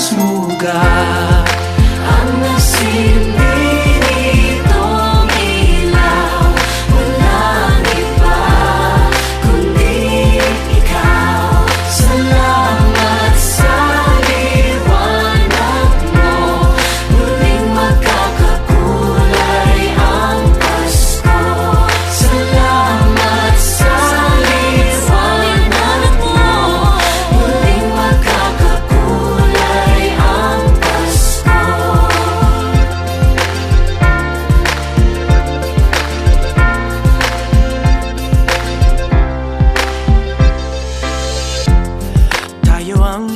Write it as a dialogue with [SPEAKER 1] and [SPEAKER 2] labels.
[SPEAKER 1] smuga. Ang nasilbi nitong ilaw, walang iba kundi ikaw. Salamat sa liwanag mo, muling magkakakulay ang Pasko. Salamat sa liwanag mo, muling magkakakulay ang Pasko. Tayo ang